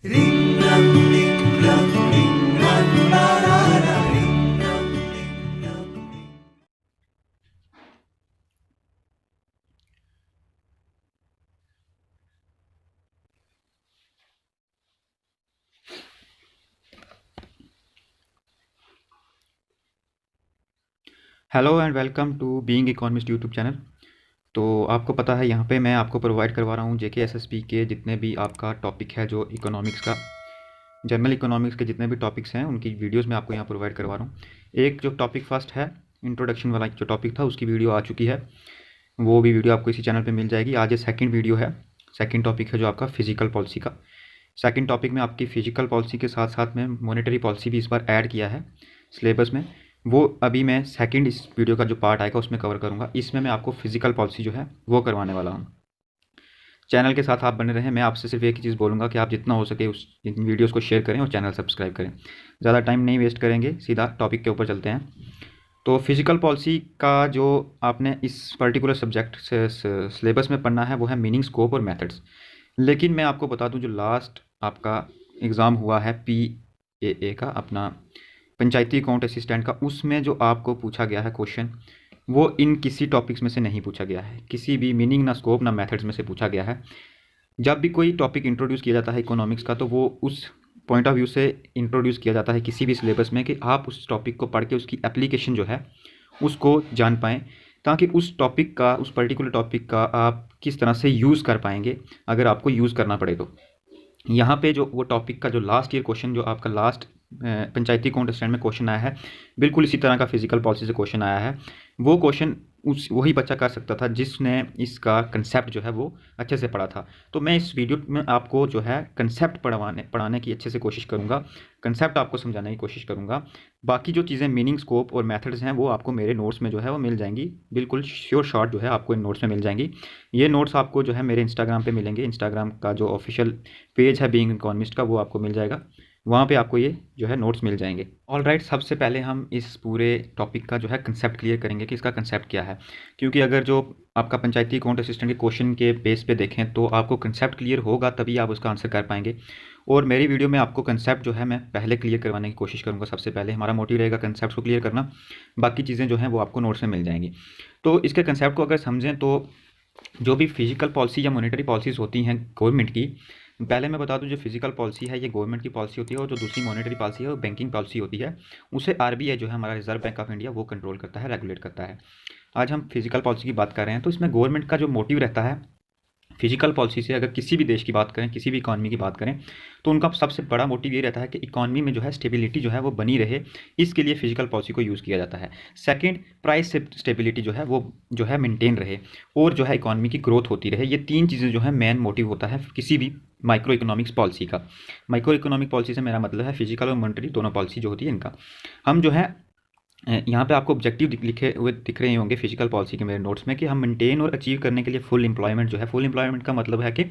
Ring ram ring ram ring ram ba ra ra ring ram ring ram ring. Hello and welcome to being economist YouTube channel. तो आपको पता है यहाँ पे मैं आपको प्रोवाइड करवा रहा हूँ जेके एसएसपी के जितने भी आपका टॉपिक है, जो इकोनॉमिक्स का जनरल इकोनॉमिक्स के जितने भी टॉपिक्स हैं उनकी वीडियोस मैं आपको यहाँ प्रोवाइड करवा रहा हूँ। एक जो टॉपिक फर्स्ट है इंट्रोडक्शन वाला जो टॉपिक था उसकी वीडियो आ चुकी है, वो भी वीडियो आपको इसी चैनल पर मिल जाएगी। आज ये सेकेंड वीडियो है, सेकेंड टॉपिक है जो आपका फिजिकल पॉलिसी का। सेकेंड टॉपिक में आपकी फिजिकल पॉलिसी के साथ साथ में मॉनेटरी पॉलिसी भी इस बार ऐड किया है सिलेबस में। वो अभी मैं सेकंड इस वीडियो का जो पार्ट आएगा उसमें कवर करूँगा। इसमें मैं आपको फिजिकल पॉलिसी जो है वो करवाने वाला हूँ। चैनल के साथ आप बने रहें। मैं आपसे सिर्फ एक ही चीज़ बोलूँगा कि आप जितना हो सके उस इन वीडियोज़ को शेयर करें और चैनल सब्सक्राइब करें। ज़्यादा टाइम नहीं वेस्ट करेंगे, सीधा टॉपिक के ऊपर चलते हैं। तो फिजिकल पॉलिसी का जो आपने इस पर्टिकुलर सब्जेक्ट से सिलेबस में पढ़ना है वो है मीनिंग, स्कोप और मेथड्स। लेकिन मैं आपको बता दूं, जो लास्ट आपका एग्ज़ाम हुआ है PAA का, अपना पंचायती अकाउंट असिस्टेंट का, उसमें जो आपको पूछा गया है क्वेश्चन वो इन किसी टॉपिक्स में से नहीं पूछा गया है। किसी भी मीनिंग, ना स्कोप, ना मेथड्स में से पूछा गया है। जब भी कोई टॉपिक इंट्रोड्यूस किया जाता है इकोनॉमिक्स का, तो वो उस पॉइंट ऑफ व्यू से इंट्रोड्यूस किया जाता है किसी भी सिलेबस में कि आप उस टॉपिक को पढ़ के उसकी एप्लीकेशन जो है उसको जान पाएँ, ताकि उस टॉपिक का, उस पर्टिकुलर टॉपिक का आप किस तरह से यूज़ कर पाएंगे अगर आपको यूज़ करना पड़े तो। यहाँ पे जो वो टॉपिक का जो लास्ट ईयर क्वेश्चन, जो आपका लास्ट पंचायती अकाउंट स्टैंड में क्वेश्चन आया है, बिल्कुल इसी तरह का फिजिकल पॉलिसी से क्वेश्चन आया है। वो क्वेश्चन उस वही बच्चा कर सकता था जिसने इसका कंसेप्ट जो है वो अच्छे से पढ़ा था। तो मैं इस वीडियो में आपको जो है कंसेप्ट पढ़ाने की अच्छे से कोशिश करूँगा, कंसेप्ट आपको समझाने की कोशिश करूँगा। बाकी जो चीज़ें मीनिंग, स्कोप और मेथड्स हैं वो आपको मेरे नोट्स में जो है वो मिल जाएंगी, बिल्कुल श्योर शॉर्ट जो है आपको इन नोट्स में मिल जाएंगी। ये नोट्स आपको जो है मेरे इंस्टाग्राम पे मिलेंगे। इंस्टाग्राम का जो ऑफिशियल पेज है बीइंग इकोनॉमिस्ट का, वो आपको मिल जाएगा, वहाँ पे आपको ये जो है नोट्स मिल जाएंगे। ऑल राइट, सबसे पहले हम इस पूरे टॉपिक का जो है कंसेप्ट क्लियर करेंगे कि इसका कंसेप्ट क्या है। क्योंकि अगर जो आपका पंचायती अकाउंट असिस्टेंट के क्वेश्चन के बेस पे देखें तो आपको कंसेप्ट क्लियर होगा तभी आप उसका आंसर कर पाएंगे। और मेरी वीडियो में आपको कंसेप्ट जो है मैं पहले क्लियर करवाने की कोशिश करूँगा। सबसे पहले हमारा मोटिव रहेगा कंसेप्ट को क्लियर करना, बाकी चीज़ें जो हैं वो आपको नोट्स में मिल जाएंगी। तो इसके कंसेप्ट को अगर समझें तो जो भी फिजिकल पॉलिसी या मॉनेटरी पॉलिसीज़ होती हैं गवर्नमेंट की, पहले मैं बता दूं, जो फिजिकल पॉलिसी है ये गवर्नमेंट की पॉलिसी होती है, और जो दूसरी मॉनेटरी पॉलिसी है वो बैंकिंग पॉलिसी होती है। उसे RBI जो है, हमारा रिजर्व बैंक ऑफ इंडिया, वो कंट्रोल करता है, रेगुलेट करता है। आज हम फिजिकल पॉलिसी की बात कर रहे हैं, तो इसमें गवर्नमेंट का जो मोटिव रहता है फिजिकल पॉलिसी से, अगर किसी भी देश की बात करें, किसी भी इकॉनमी की बात करें, तो उनका सबसे बड़ा मोटिव ये रहता है कि इकॉनमी में जो है स्टेबिलिटी जो है वो बनी रहे। इसके लिए फिजिकल पॉलिसी को यूज़ किया जाता है। सेकंड, प्राइस स्टेबिलिटी जो है वो जो है मेंटेन रहे, और जो है इकॉनमी की ग्रोथ होती रहे। ये तीन चीज़ें जो है मेन मोटिव होता है किसी भी माइक्रो इकोनॉमिक्स पॉलिसी का। माइक्रो इकोनॉमिक पॉलिसी से मेरा मतलब है फिजिकल और मॉनेटरी दोनों पॉलिसी जो होती है इनका। हम जो है यहाँ पे आपको ऑब्जेक्टिव लिखे हुए दिख रहे होंगे फिजिकल पॉलिसी के मेरे नोट्स में, कि हम मेंटेन और अचीव करने के लिए फुल एम्प्लॉयमेंट जो है, फुल एम्प्लॉयमेंट का मतलब है कि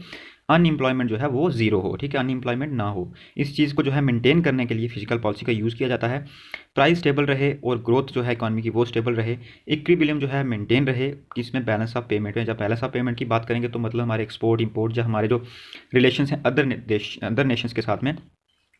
अनएम्प्लॉयमेंट जो है वो ज़ीरो हो, ठीक है, अनएम्प्लॉयमेंट ना हो। इस चीज़ को जो है मेंटेन करने के लिए फिजिकल पॉलिसी का यूज़ किया जाता है। प्राइस स्टेबल रहे और ग्रोथ जो है इकॉनमी की वो स्टेबल रहे। इक्विलिब्रियम जो है मेंटेन रहे, इसमें बैलेंस ऑफ पेमेंट है। जब बैलेंस ऑफ पेमेंट की बात करेंगे तो मतलब हमारे एक्सपोर्ट इंपोर्ट, जो हमारे जो रिलेशन हैं अदर नेशंस के साथ में,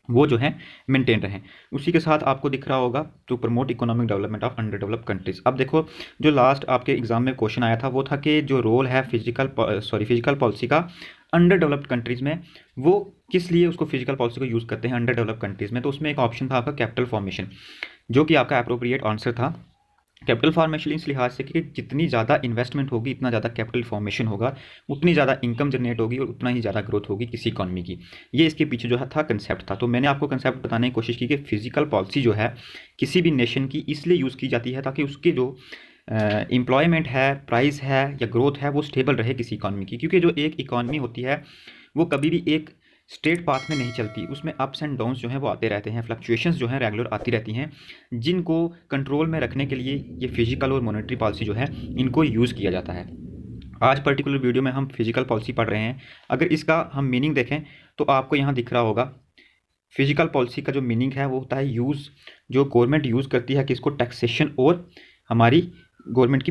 वो जो है मेंटेन रहें। उसी के साथ आपको दिख रहा होगा to promote economic development of under developed countries. अब देखो, जो लास्ट आपके एग्जाम में क्वेश्चन आया था वो था कि जो रोल है फिजिकल पॉलिसी का अंडर डेवलप्ड कंट्रीज़ में, वो किस लिए उसको फिजिकल पॉलिसी को यूज़ करते हैं अंडर डेवलप्ड कंट्रीज़ में। तो उसमें एक ऑप्शन था आपका कैपिटल फॉर्मेशन, जो कि आपका अप्रोप्रिएट आंसर था। कैपिटल फॉर्मेशन इस लिहाज से कि जितनी ज़्यादा इन्वेस्टमेंट होगी, इतना ज़्यादा कैपिटल फॉर्मेशन होगा, उतनी ज़्यादा इनकम जनरेट होगी और उतना ही ज़्यादा ग्रोथ होगी किसी इकॉनमी की। ये इसके पीछे जो है था कंसेप्ट था। तो मैंने आपको कंसेप्ट बताने की कोशिश की कि फिजिकल पॉलिसी जो है किसी भी नेशन की इसलिए यूज़ की जाती है ताकि उसके जो एम्प्लॉयमेंट है, प्राइस है या ग्रोथ है, वो स्टेबल रहे किसी इकॉनमी की। क्योंकि जो एक इकॉनमी होती है वो कभी भी एक स्ट्रेट पाथ में नहीं चलती, उसमें अप्स एंड डाउन्स जो हैं वो आते रहते हैं, फ्लक्चुएशंस जो हैं रेगुलर आती रहती हैं, जिनको कंट्रोल में रखने के लिए ये फिजिकल और मॉनेटरी पॉलिसी जो है इनको यूज़ किया जाता है। आज पर्टिकुलर वीडियो में हम फिजिकल पॉलिसी पढ़ रहे हैं। अगर इसका हम मीनिंग देखें तो आपको यहाँ दिख रहा होगा, फिजिकल पॉलिसी का जो मीनिंग है वो होता है यूज़, जो गवर्नमेंट यूज़ करती है किसको, टैक्सेशन और हमारी गवर्नमेंट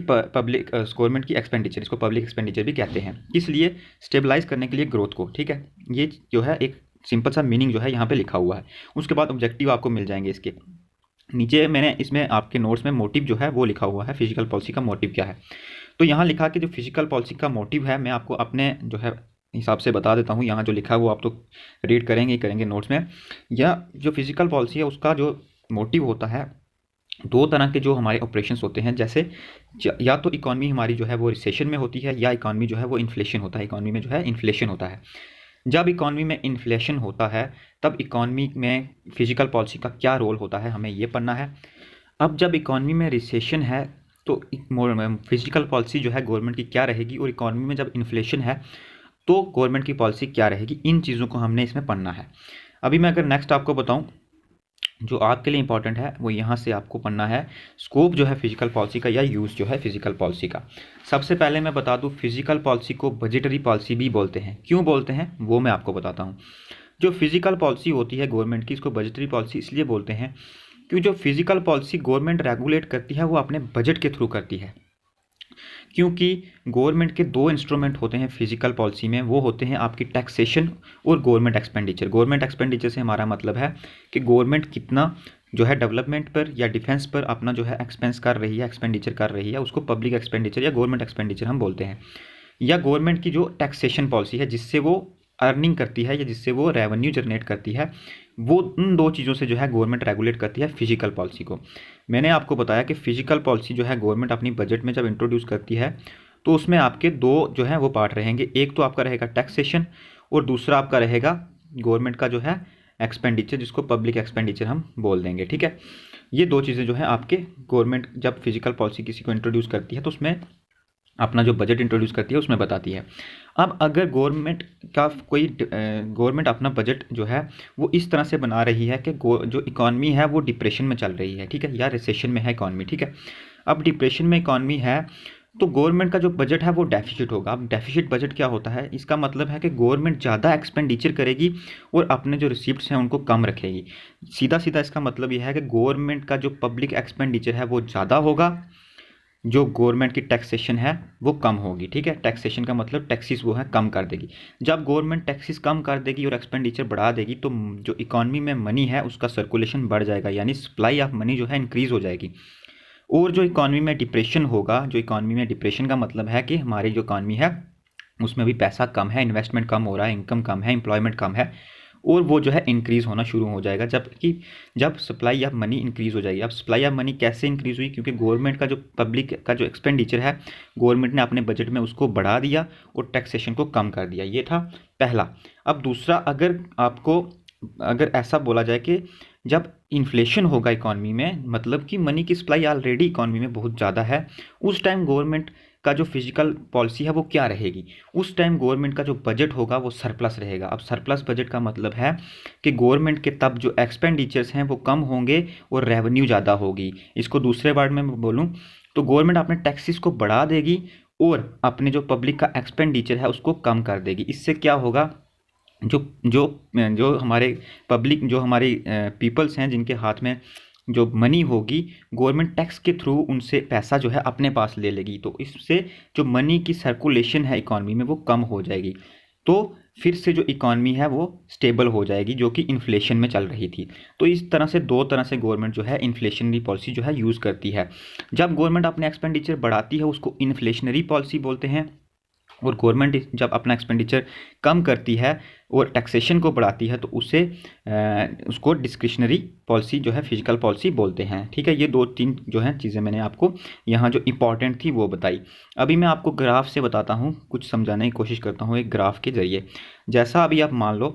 की एक्सपेंडिचर, इसको पब्लिक एक्सपेंडिचर भी कहते हैं, इसलिए स्टेबलाइज करने के लिए ग्रोथ को, ठीक है। ये जो है एक सिंपल सा मीनिंग जो है यहाँ पे लिखा हुआ है। उसके बाद ऑब्जेक्टिव आपको मिल जाएंगे इसके नीचे। मैंने इसमें आपके नोट्स में मोटिव जो है वो लिखा हुआ है, फिजिकल पॉलिसी का मोटिव क्या है। तो यहाँ लिखा कि जो फिजिकल पॉलिसी का मोटिव है, मैं आपको अपने जो है हिसाब से बता देता हूँ। यहाँ जो लिखा है वो आप तो रीड करेंगे ही करेंगे नोट्स में। या जो फिजिकल पॉलिसी है उसका जो मोटिव होता है, दो तरह के जो हमारे ऑपरेशंस होते हैं, जैसे या तो इकॉनमी हमारी जो है वो रिसेशन में होती है, या इकॉनमी जो है वो इन्फ्लेशन होता है। इकॉनमी में जो है इन्फ्लेशन होता है। जब इकॉनमी में इन्फ्लेशन होता है तब इकॉनमी में फिजिकल पॉलिसी का क्या रोल होता है, हमें ये पढ़ना है। अब जब इकॉनमी में रिसेशन है तो फिजिकल पॉलिसी जो है गवर्नमेंट की क्या रहेगी, और इकॉनमी में जब इन्फ्लेशन है तो गवर्नमेंट की पॉलिसी क्या रहेगी, इन चीज़ों को हमने इसमें पढ़ना है। अभी मैं अगर नेक्स्ट आपको बताऊं, जो आपके लिए इंपॉर्टेंट है वो यहाँ से आपको पढ़ना है, स्कोप जो है फिजिकल पॉलिसी का, या यूज़ जो है फिजिकल पॉलिसी का। सबसे पहले मैं बता दूँ, फिजिकल पॉलिसी को बजटरी पॉलिसी भी बोलते हैं। क्यों बोलते हैं वो मैं आपको बताता हूँ। जो फिजिकल पॉलिसी होती है गवर्नमेंट की, इसको बजटरी पॉलिसी इसलिए बोलते हैं क्योंकि जो फिजिकल पॉलिसी गवर्नमेंट रेगुलेट करती है वो अपने बजट के थ्रू करती है। क्योंकि गवर्नमेंट के दो इंस्ट्रूमेंट होते हैं फिजिकल पॉलिसी में, वो होते हैं आपकी टैक्सेशन और गवर्नमेंट एक्सपेंडिचर। गवर्नमेंट एक्सपेंडिचर से हमारा मतलब है कि गवर्नमेंट कितना जो है डेवलपमेंट पर या डिफेंस पर अपना जो है एक्सपेंस कर रही है, एक्सपेंडिचर कर रही है, उसको पब्लिक एक्सपेंडिचर या गवर्नमेंट एक्सपेंडिचर हम बोलते हैं। या गवर्नमेंट की जो टैक्सेशन पॉलिसी है, जिससे वो अर्निंग करती है या जिससे वो रेवेन्यू जनरेट करती है, वो उन दो चीज़ों से जो है गवर्नमेंट रेगुलेट करती है फिजिकल पॉलिसी को। मैंने आपको बताया कि फिजिकल पॉलिसी जो है गवर्नमेंट अपनी बजट में जब इंट्रोड्यूस करती है तो उसमें आपके दो जो है वो पार्ट रहेंगे। एक तो आपका रहेगा टैक्सेशन, और दूसरा आपका रहेगा गवर्नमेंट का जो है एक्सपेंडिचर, जिसको पब्लिक एक्सपेंडिचर हम बोल देंगे। ठीक है, ये दो चीज़ें जो है आपके गवर्नमेंट जब फिजिकल पॉलिसी किसी को इंट्रोड्यूस करती है तो उसमें अपना जो बजट इंट्रोड्यूस करती है उसमें बताती है। अब अगर गवर्नमेंट अपना बजट जो है वो इस तरह से बना रही है कि जो इकॉनमी है वो डिप्रेशन में चल रही है, ठीक है, या रिसेशन में है इकॉनमी, ठीक है। अब डिप्रेशन में इकॉनमी है तो गवर्नमेंट का जो बजट है वो डेफिसिट होगा। अब डेफिसिट बजट क्या होता है, इसका मतलब है कि गवर्नमेंट ज़्यादा एक्सपेंडिचर करेगी और अपने जो रिसिप्ट्स हैं उनको कम रखेगी। सीधा सीधा इसका मतलब यह है कि गवर्नमेंट का जो पब्लिक एक्सपेंडिचर है वो ज़्यादा होगा, जो गवर्नमेंट की टैक्सेशन है वो कम होगी। ठीक है, टैक्सेशन का मतलब टैक्सेस वो है कम कर देगी। जब गवर्नमेंट टैक्सेस कम कर देगी और एक्सपेंडिचर बढ़ा देगी तो जो इकॉनमी में मनी है उसका सर्कुलेशन बढ़ जाएगा, यानी सप्लाई ऑफ मनी जो है इंक्रीज़ हो जाएगी। और जो इकॉनमी में डिप्रेशन होगा, जो इकॉनमी में डिप्रेशन का मतलब है कि हमारी जो इकॉनमी है उसमें भी पैसा कम है, इन्वेस्टमेंट कम हो रहा है, इनकम कम है, एम्प्लॉयमेंट कम है, और वो जो है इंक्रीज़ होना शुरू हो जाएगा। जबकि जब सप्लाई ऑफ मनी इंक्रीज़ हो जाएगी। अब सप्लाई ऑफ मनी कैसे इंक्रीज़ हुई, क्योंकि गवर्नमेंट का जो पब्लिक का जो एक्सपेंडिचर है गवर्नमेंट ने अपने बजट में उसको बढ़ा दिया और टैक्सेशन को कम कर दिया। ये था पहला। अब दूसरा, अगर ऐसा बोला जाए कि जब इन्फ्लेशन होगा इकॉनमी में, मतलब कि मनी की सप्लाई ऑलरेडी इकॉनमी में बहुत ज़्यादा है, उस टाइम गवर्नमेंट का जो फिजिकल पॉलिसी है वो क्या रहेगी, उस टाइम गवर्नमेंट का जो बजट होगा वो सरप्लस रहेगा। अब सरप्लस बजट का मतलब है कि गवर्नमेंट के तब जो एक्सपेंडिचर्स हैं वो कम होंगे और रेवेन्यू ज़्यादा होगी। इसको दूसरे वर्ड में बोलूँ तो गवर्नमेंट अपने टैक्सेस को बढ़ा देगी और अपने जो पब्लिक का एक्सपेंडिचर है उसको कम कर देगी। इससे क्या होगा, जो हमारे पब्लिक, जो हमारी पीपल्स हैं जिनके हाथ में जो मनी होगी, गवर्नमेंट टैक्स के थ्रू उनसे पैसा जो है अपने पास ले लेगी, तो इससे जो मनी की सर्कुलेशन है इकॉनमी में वो कम हो जाएगी। तो फिर से जो इकॉनमी है वो स्टेबल हो जाएगी, जो कि इन्फ्लेशन में चल रही थी। तो इस तरह से दो तरह से गवर्नमेंट जो है इन्फ्लेशनरी पॉलिसी जो है यूज़ करती है। जब गवर्नमेंट अपने एक्सपेंडिचर बढ़ाती है उसको इन्फ्लेशनरी पॉलिसी बोलते हैं, और गवर्नमेंट जब अपना एक्सपेंडिचर कम करती है और टैक्सेशन को बढ़ाती है तो उसको डिस्क्रिशनरी पॉलिसी जो है फिजिकल पॉलिसी बोलते हैं। ठीक है, ये दो तीन जो है चीज़ें मैंने आपको यहाँ जो इम्पॉर्टेंट थी वो बताई। अभी मैं आपको ग्राफ से बताता हूँ, कुछ समझाने की कोशिश करता हूँ एक ग्राफ के ज़रिए। जैसा अभी आप मान लो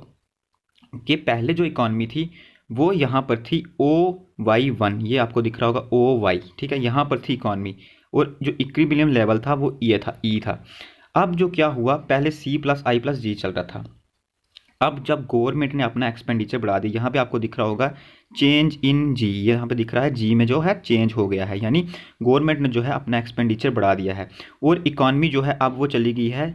कि पहले जो इकॉनमी थी वो यहाँ पर थी OY1, ये आपको दिख रहा होगा OY, ठीक है, यहाँ पर थी इकॉनमी, और जो इक्विलिब्रियम लेवल था वो E था। अब जो क्या हुआ, पहले C+I+G चल रहा था। अब जब गवर्नमेंट ने अपना एक्सपेंडिचर बढ़ा दिया, यहाँ पे आपको दिख रहा होगा चेंज इन G, ये यहाँ पे दिख रहा है G में जो है चेंज हो गया है, यानी गवर्नमेंट ने जो है अपना एक्सपेंडिचर बढ़ा दिया है और इकॉनमी जो है अब वो चली गई है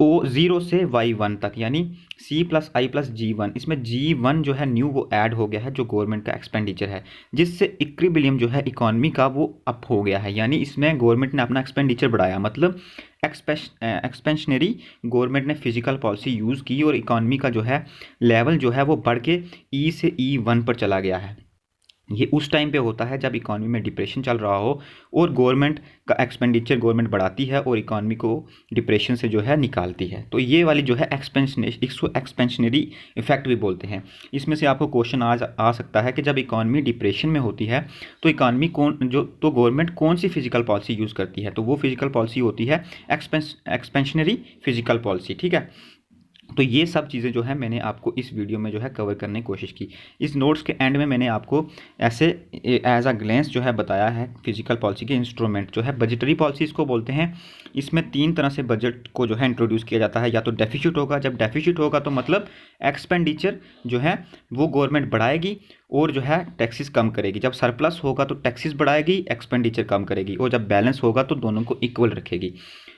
ओ 0 से y1 तक, यानी C+I+G1, इसमें G1 जो है न्यू वो ऐड हो गया है जो गवर्नमेंट का एक्सपेंडिचर है, जिससे इक्विलिब्रियम जो है इकॉनमी का वो अप हो गया है, यानी इसमें गवर्नमेंट ने अपना एक्सपेंडिचर बढ़ाया, मतलब एक्सपेंशनरी गवर्नमेंट ने फिजिकल पॉलिसी यूज़ की और इकॉनमी का जो है लेवल जो है वो बढ़ के E से E1 पर चला गया है। ये उस टाइम पे होता है जब इकॉनमी में डिप्रेशन चल रहा हो और गवर्नमेंट का एक्सपेंडिचर गवर्नमेंट बढ़ाती है और इकॉनमी को डिप्रेशन से जो है निकालती है। तो ये वाली जो है इसको एक्सपेंशनरी इफेक्ट भी बोलते हैं। इसमें से आपको क्वेश्चन आ सकता है कि जब इकॉनमी डिप्रेशन में होती है तो इकॉनमी तो गवर्नमेंट कौन सी फिजिकल पॉलिसी यूज़ करती है, तो वो फिजिकल पॉलिसी होती है एक्सपेंशनरी फिजिकल पॉलिसी। ठीक है, तो ये सब चीज़ें जो है मैंने आपको इस वीडियो में जो है कवर करने की कोशिश की। इस नोट्स के एंड में मैंने आपको ऐसे एज अ ग्लेंस जो है बताया है फिजिकल पॉलिसी के इंस्ट्रूमेंट जो है बजटरी पॉलिसी इसको बोलते हैं। इसमें 3 तरह से बजट को जो है इंट्रोड्यूस किया जाता है, या तो डेफिसिट होगा, जब डेफिसिट होगा तो मतलब एक्सपेंडिचर जो है वो गवर्नमेंट बढ़ाएगी और जो है टैक्सेस कम करेगी, जब सरप्लस होगा तो टैक्सेस बढ़ाएगी, एक्सपेंडिचर कम करेगी, और जब बैलेंस होगा तो दोनों को इक्वल रखेगी।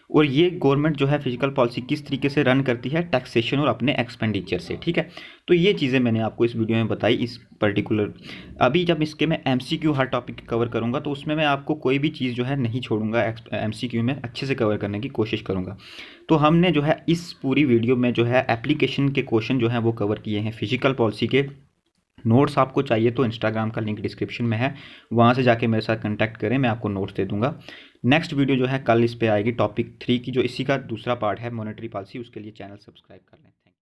और ये गवर्नमेंट जो है फिजिकल पॉलिसी किस तरीके से रन करती है, टैक्सेशन और अपने एक्सपेंडिचर से। ठीक है, तो ये चीज़ें मैंने आपको इस वीडियो में बताई इस पर्टिकुलर। अभी जब इसके मैं MCQ हर टॉपिक कवर करूँगा तो उसमें मैं आपको कोई भी चीज़ जो है नहीं छोड़ूंगा, MCQ में अच्छे से कवर करने की कोशिश करूँगा। तो हमने जो है इस पूरी वीडियो में जो है एप्लीकेशन के क्वेश्चन जो हैं वो कवर किए हैं फिजिकल पॉलिसी के। नोट्स आपको चाहिए तो इंस्टाग्राम का लिंक डिस्क्रिप्शन में है, वहाँ से जाके मेरे साथ कांटेक्ट करें, मैं आपको नोट्स दे दूंगा। नेक्स्ट वीडियो जो है कल इस पे आएगी टॉपिक 3 की, जो इसी का दूसरा पार्ट है मॉनेटरी पॉलिसी, उसके लिए चैनल सब्सक्राइब कर लें।